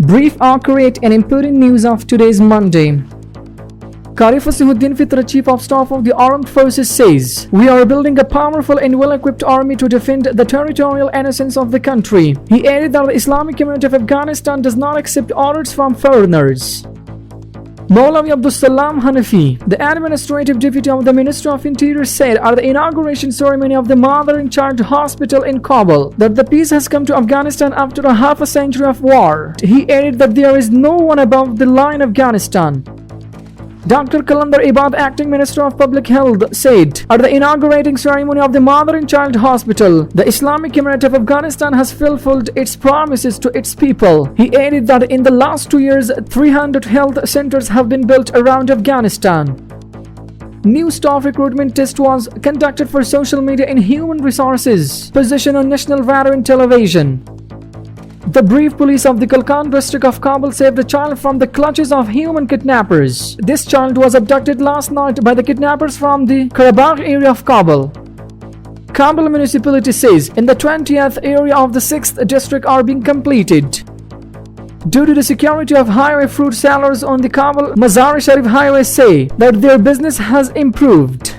Brief, accurate and important news of today's Monday. Qari Fasihuddin Fitra, Chief of Staff of the Armed Forces, says, "We are building a powerful and well-equipped army to defend the territorial innocence of the country." He added that the Islamic community of Afghanistan does not accept orders from foreigners. Maulavi Abdul Salam Hanafi, the administrative deputy of the Ministry of Interior, said at the inauguration ceremony of the Mother in Charge Hospital in Kabul that the peace has come to Afghanistan after a half a century of war. He added that there is no one above the line of Afghanistan. Dr. Kalandar Ibad, Acting Minister of Public Health, said at the inaugurating ceremony of the Mother and Child Hospital, the Islamic community of Afghanistan has fulfilled its promises to its people. He added that in the last 2 years, 300 health centers have been built around Afghanistan. New staff recruitment test was conducted for social media and human resources position on national radio and television. The Brief Police of the Kalkan district of Kabul saved a child from the clutches of human kidnappers. This child was abducted last night by the kidnappers from the Karabakh area of Kabul. Kabul municipality says in the 20th area of the 6th district are being completed. Due to the security of highway, fruit sellers on the Kabul Mazar Sharif highway say that their business has improved.